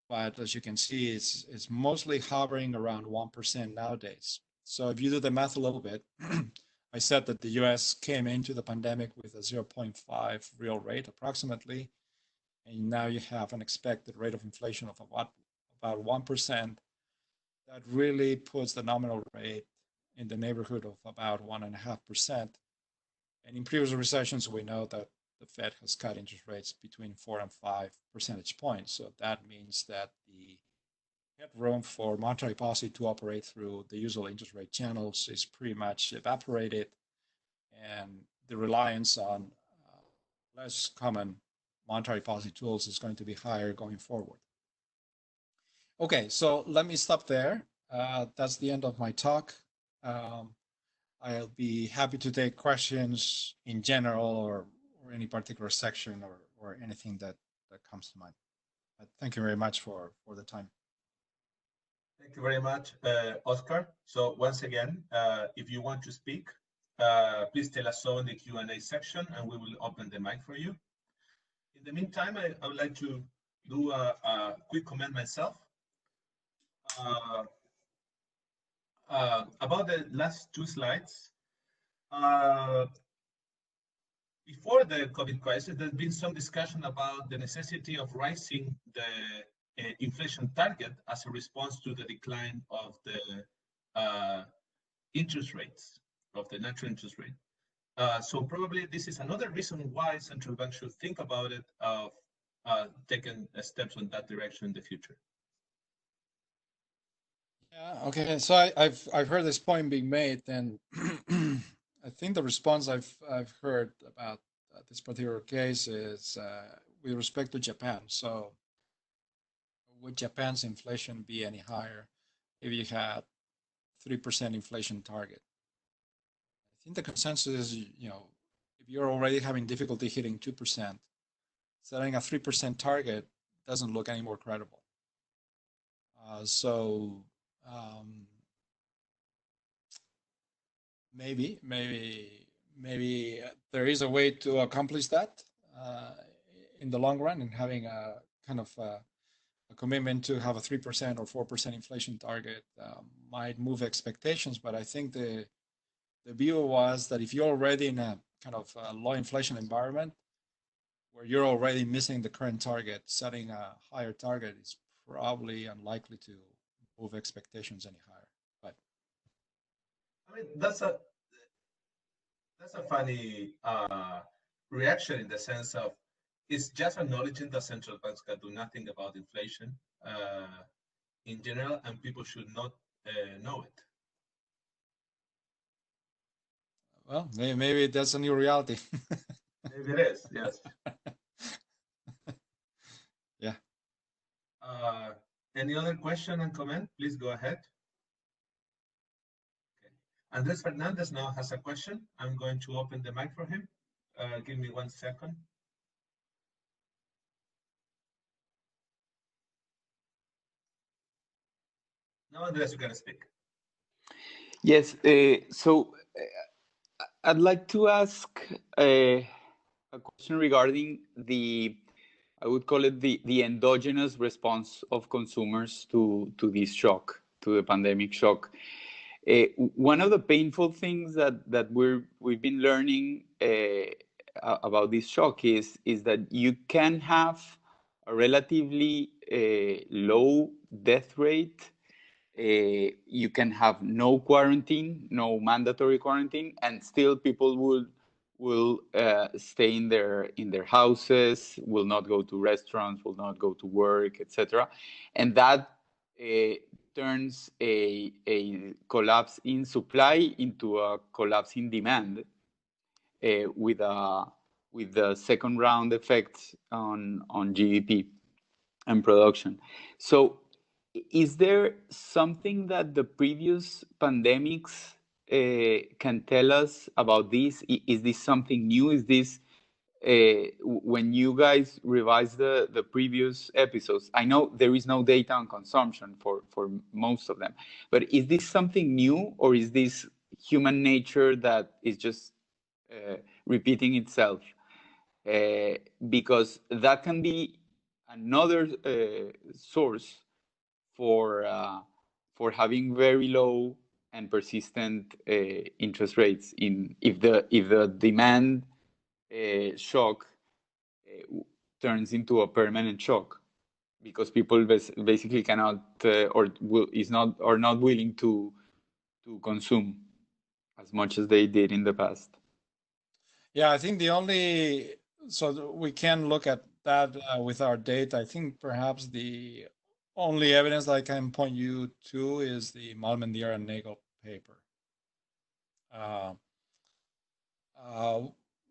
but as you can see, it's mostly hovering around 1% nowadays. So if you do the math a little bit, I said that the US came into the pandemic with a 0.5 real rate approximately, and now you have an expected rate of inflation of about 1%. That really puts the nominal rate in the neighborhood of about 1.5%. And in previous recessions, we know that the Fed has cut interest rates between 4 and 5 percentage points. So that means that the headroom for monetary policy to operate through the usual interest rate channels is pretty much evaporated, and the reliance on less common monetary policy tools is going to be higher going forward. Okay, so let me stop there. That's the end of my talk. I'll be happy to take questions in general or any particular section or anything that comes to mind. But thank you very much for the time. Thank you very much, Oscar. So once again, if you want to speak, please tell us so in the Q&A section, and we will open the mic for you. In the meantime, I would like to do a quick comment myself about the last two slides. Before the COVID crisis, there's been some discussion about the necessity of raising the inflation target as a response to the decline of the interest rates, of the natural interest rate. So probably this is another reason why central banks should think about it, of taking steps in that direction in the future. Yeah, okay. So I've heard this point being made, and I think the response I've heard about this particular case is with respect to Japan. So would Japan's inflation be any higher if you had 3% inflation target? I think the consensus is, if you're already having difficulty hitting 2%, setting a 3% target doesn't look any more credible. Maybe there is a way to accomplish that in the long run, and having a kind of a commitment to have a 3% or 4% inflation target might move expectations. But I think the view was that if you're already in a kind of a low inflation environment where you're already missing the current target, setting a higher target is probably unlikely to move expectations any higher. But I mean, that's a funny reaction, in the sense of it's just acknowledging that central banks can do nothing about inflation in general, and people should not know it. Well, maybe that's a new reality. Maybe it is, yes. Yeah. Any other question and comment? Please go ahead. Okay. Andres Fernandez now has a question. I'm going to open the mic for him. Give me 1 second. Now, Andres, you can speak. Yes. So I'd like to ask a question regarding I would call it the endogenous response of consumers to this shock, to the pandemic shock. One of the painful things that we've been learning about this shock is that you can have a relatively low death rate. You can have no quarantine, no mandatory quarantine, and still people will stay in their houses, will not go to restaurants, will not go to work, etc. And that turns a collapse in supply into a collapse in demand, with the second round effects on GDP and production. So is there something that the previous pandemics can tell us about this? Is this something new? Is this, when you guys revise the previous episodes, I know there is no data on consumption for most of them, but is this something new, or is this human nature that is just repeating itself? Because that can be another source for having very low and persistent interest rates if the demand shock turns into a permanent shock, because people basically cannot are not willing to consume. as much as they did in the past. Yeah, I think so we can look at that with our data. I think perhaps the only evidence that I can point you to is the Malmendier and Nagel paper,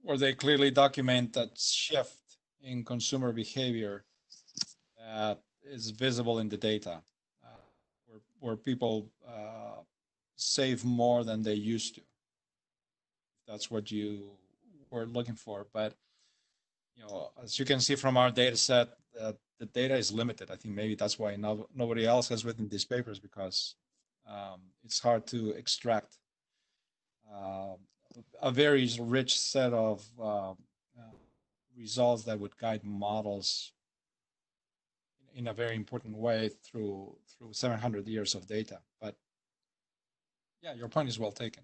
where they clearly document that shift in consumer behavior that is visible in the data, where people save more than they used to. That's what you were looking for. But as you can see from our data set, the data is limited. I think maybe that's why nobody else has written these papers, because it's hard to extract a very rich set of results that would guide models in a very important way through 700 years of data. But yeah, your point is well taken.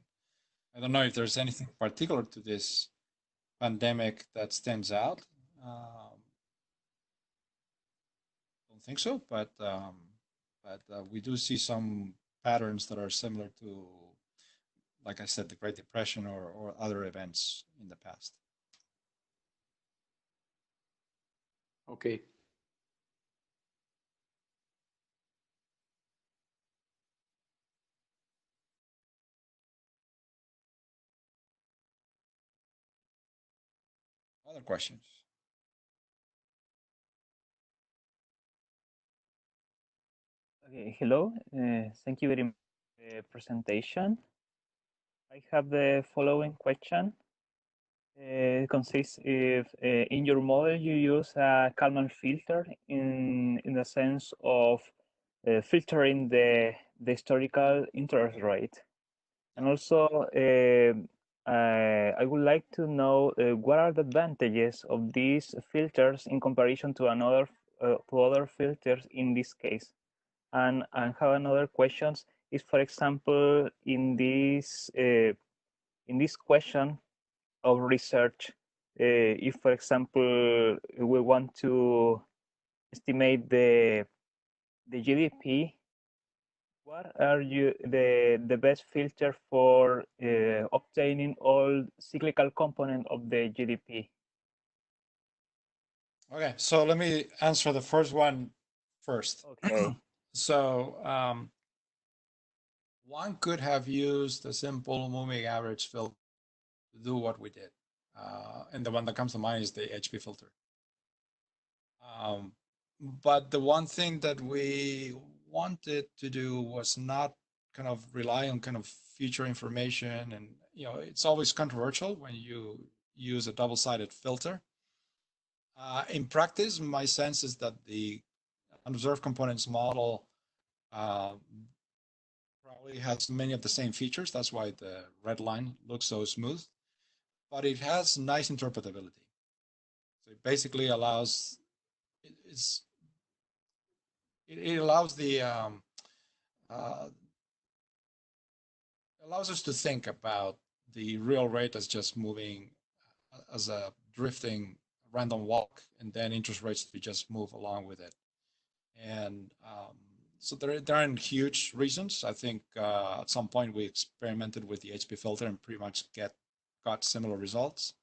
I don't know if there's anything particular to this pandemic that stands out. Don't think so, but we do see some patterns that are similar to, like I said, the Great Depression or other events in the past. Okay. Other questions? Okay, hello. Thank you very much for the presentation. I have the following question. It consists if in your model you use a Kalman filter in the sense of filtering the historical interest rate. And also, I would like to know what are the advantages of these filters in comparison to other filters in this case. And I have another question is, for example, in this question of research, if, for example, we want to estimate the GDP, what are the best filter for obtaining all cyclical component of the GDP? Okay, so let me answer the first one first. Okay. So one could have used a simple moving average filter to do what we did. And the one that comes to mind is the HP filter. But the one thing that we wanted to do was not kind of rely on kind of future information. And, it's always controversial when you use a double-sided filter. In practice, my sense is that the unobserved components model probably has many of the same features. That's why the red line looks so smooth, but it has nice interpretability. So it basically allows, it allows allows us to think about the real rate as just moving as a drifting random walk, and then interest rates to just move along with it. And so there aren't huge reasons. I think at some point we experimented with the HP filter and pretty much got similar results.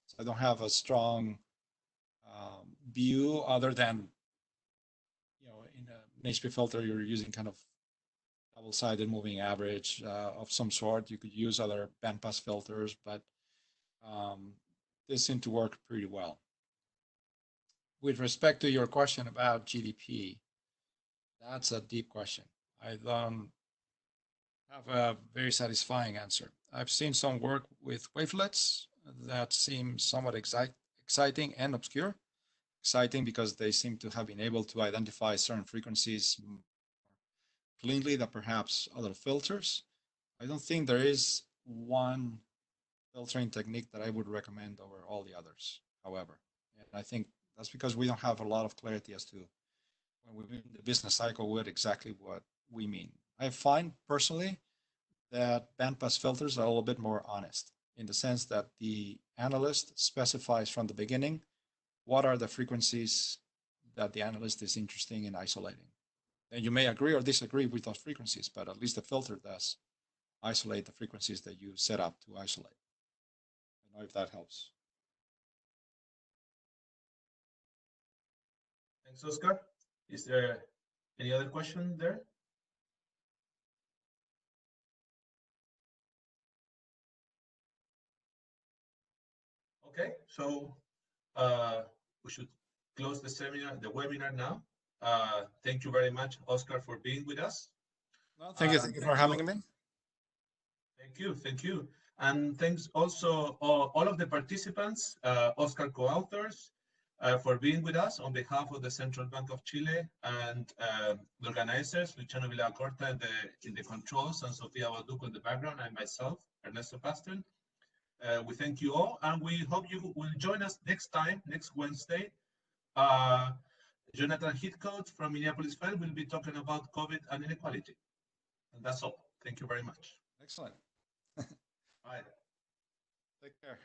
So I don't have a strong view other than, in an HP filter, you're using kind of double-sided moving average of some sort. You could use other bandpass filters, but this seemed to work pretty well. With respect to your question about GDP, that's a deep question. I don't have a very satisfying answer. I've seen some work with wavelets that seem somewhat exciting and obscure. Exciting because they seem to have been able to identify certain frequencies cleanly than perhaps other filters. I don't think there is one filtering technique that I would recommend over all the others, however. And I think that's because we don't have a lot of clarity as to, when we mean the business cycle, what exactly what we mean. I find personally that bandpass filters are a little bit more honest, in the sense that the analyst specifies from the beginning what are the frequencies that the analyst is interested in isolating. And you may agree or disagree with those frequencies, but at least the filter does. isolate the frequencies that you set up to isolate. I don't know if that helps. Thanks, Oscar. Is there any other question there? Okay, so we should close the seminar, the webinar now. Thank you very much, Oscar, for being with us. Well, thank you for having me. Thank you. And thanks also all of the participants, Oscar co-authors, for being with us on behalf of the Central Bank of Chile and the organizers, Luciano Villacorta in the controls and Sofia Balduco in the background, and myself, Ernesto Pastel. We thank you all, and we hope you will join us next time, next Wednesday. Jonathan Heathcote from Minneapolis Fed will be talking about COVID and inequality. And that's all. Thank you very much. Excellent. Bye. Take care.